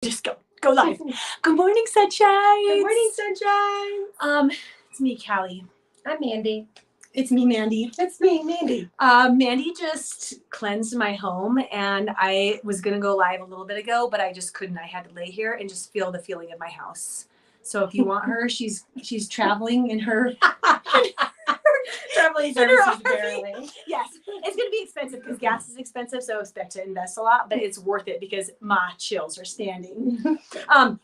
Just go live. Good morning, sunshine. Good morning, sunshine. It's me, Callie. I'm Mandy. It's me, Mandy. It's me, Mandy. Mandy just cleansed my home, and I was gonna go live a little bit ago, but I just couldn't. I had to lay here and just feel the feeling of my house. So if you want her, she's traveling in her Traveling services, barely. Yes, it's going to be expensive because gas is expensive, so I expect to invest a lot, but it's worth it because my chills are standing.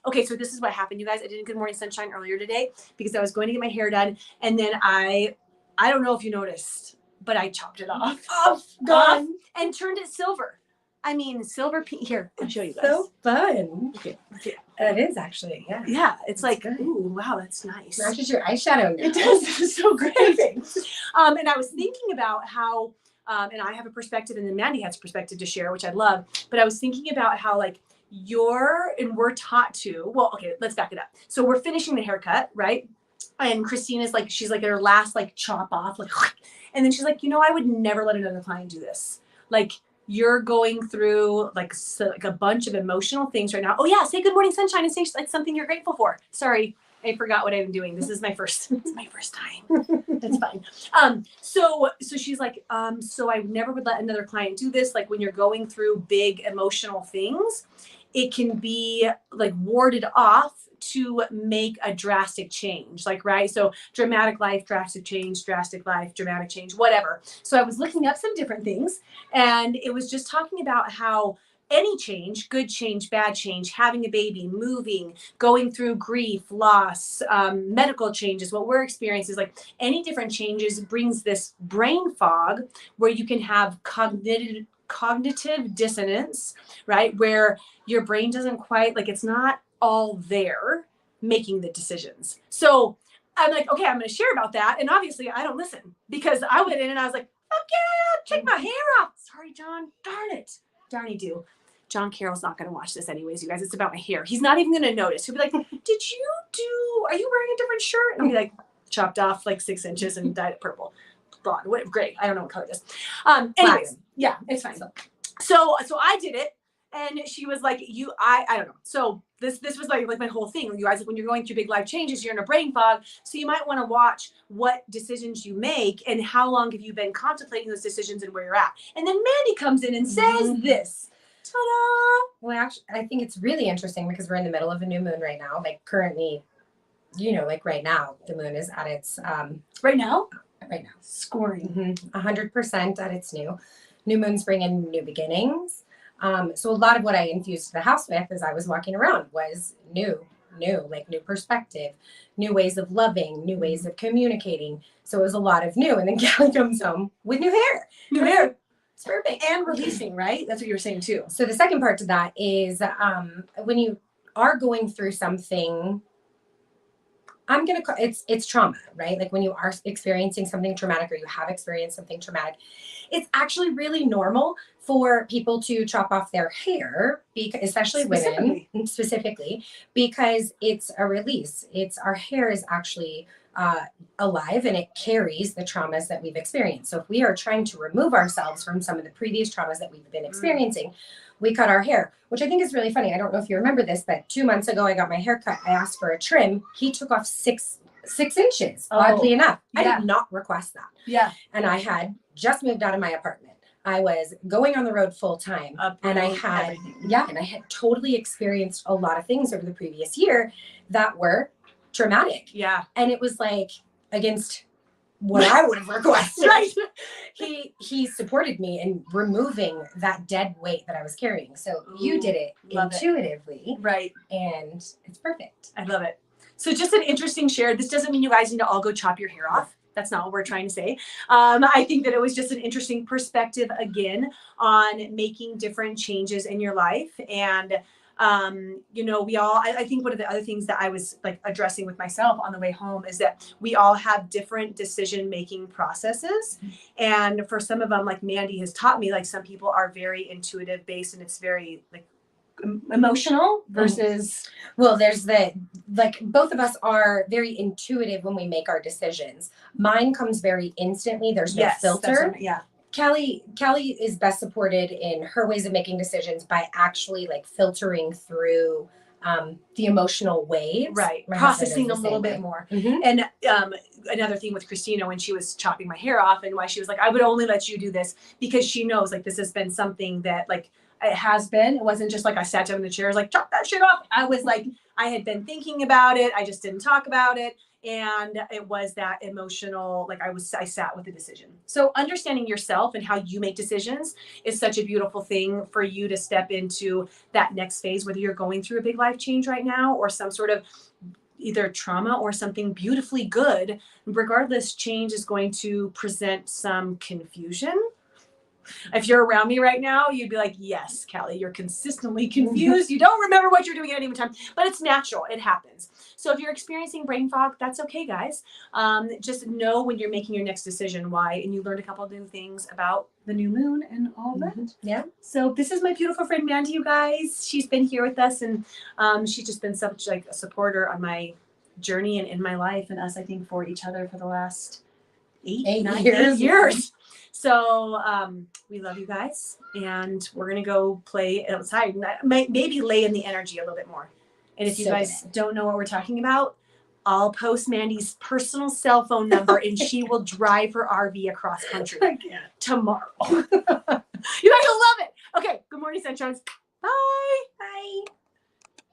Okay, so this is what happened, you guys. I did a Good Morning Sunshine earlier today because I was going to get my hair done, and then I don't know if you noticed, but I chopped it off. Gone. And turned it silver. I mean, silver pink. Here, I'll show you guys. So fun. Okay. It is actually, yeah. Yeah, it's like, good. Ooh, wow, that's nice. Matches your eyeshadow. It does. It's so great. And I was thinking about how, and I have a perspective, and then Mandy has a perspective to share, which I love. But I was thinking about how, like, we're taught to. Well, okay, let's back it up. So we're finishing the haircut, right? And Christina's like, she's like at her last like chop off, like, and then she's like, I would never let another client do this. Like, you're going through like a bunch of emotional things right now. Oh yeah, say good morning, sunshine, and say like something you're grateful for. Sorry, I forgot what I'm doing. This is my first. It's my first time. That's fine. So she's like, so I never would let another client do this. Like when you're going through big emotional things, it can be like warded off to make a drastic change, like, right? So dramatic life, drastic change, drastic life, dramatic change, whatever. So I was looking up some different things, and it was just talking about how any change, good change, bad change, having a baby, moving, going through grief, loss, medical changes, what we're experiencing is like any different changes brings this brain fog where you can have cognitive dissonance, right? Where your brain doesn't quite, like, it's not all there making the decisions. So I'm like, okay, I'm going to share about that. And obviously I don't listen because I went in and I was like, fuck yeah, take my hair off. Sorry, John. Darn it. Darn you do. John Carroll's not going to watch this anyways, you guys. It's about my hair. He's not even going to notice. He'll be like, are you wearing a different shirt? And I'll be like, chopped off like 6 inches and dyed it purple. Blonde. What, great. I don't know what color it is. Anyways, yeah, it's fine. So I did it. And she was like, I don't know. So this was like my whole thing. You guys, when you're going through big life changes, you're in a brain fog. So you might want to watch what decisions you make and how long have you been contemplating those decisions and where you're at. And then Mandy comes in and says this. Ta-da! Well, actually, I think it's really interesting because we're in the middle of a new moon right now. Like currently, like right now, the moon is at its right now scoring 100% at its new moons bring in new beginnings. So a lot of what I infused the house with as I was walking around was new perspective, new ways of loving, new ways of communicating. So it was a lot of new. And then Callie comes home with new hair. New hair. It's perfect. And releasing, right? That's what you were saying too. So the second part to that is when you are going through something, it's trauma, right? Like when you are experiencing something traumatic or you have experienced something traumatic, it's actually really normal for people to chop off their hair, especially women specifically, because it's a release. Our hair is actually alive and it carries the traumas that we've experienced. So if we are trying to remove ourselves from some of the previous traumas that we've been experiencing, we cut our hair, which I think is really funny. I don't know if you remember this, but 2 months ago, I got my hair cut. I asked for a trim. He took off 6 inches, oddly enough. I did not request that. Yeah. And I had just moved out of my apartment. I was going on the road full time and I had totally experienced a lot of things over the previous year that were traumatic. Yeah. And it was like against what I would have requested. Right. He supported me in removing that dead weight that I was carrying. So you did it intuitively. Right. And it's perfect. I love it. So just an interesting share. This doesn't mean you guys need to all go chop your hair off. That's not what we're trying to say. I think that it was just an interesting perspective again on making different changes in your life. And I think one of the other things that I was like addressing with myself on the way home is that we all have different decision-making processes. And for some of them, like Mandy has taught me, like some people are very intuitive based and it's very like emotional versus there's both of us are very intuitive when we make our decisions. Mine comes very instantly. There's no filter. Callie is best supported in her ways of making decisions by actually like filtering through the emotional waves. Right. My husband Processing a is the little same bit way. more. Mhm. And another thing with Christina, when she was chopping my hair off and why she was like, I would only let you do this, because she knows like this has been something that like it has been. It wasn't just like I sat down in the chair, I was like, chop that shit off. I was like, I had been thinking about it. I just didn't talk about it. And it was that emotional, like I sat with the decision. So understanding yourself and how you make decisions is such a beautiful thing for you to step into that next phase, whether you're going through a big life change right now or some sort of either trauma or something beautifully good. Regardless, change is going to present some confusion. If you're around me right now, you'd be like, yes, Callie, you're consistently confused. You don't remember what you're doing at any time, but it's natural. It happens. So if you're experiencing brain fog, that's okay, guys. Just know when you're making your next decision why, and you learned a couple of new things about the new moon and all that. Yeah. So this is my beautiful friend Mandy, you guys. She's been here with us, and she's just been such like a supporter on my journey and in my life, and us, I think, for each other for the last 8 years. So we love you guys, and we're gonna go play outside and maybe lay in the energy a little bit more. And if you guys don't know what we're talking about, I'll post Mandy's personal cell phone number and she will drive her RV across country tomorrow. You guys will love it. Okay, good morning, sunshines. Bye. Bye.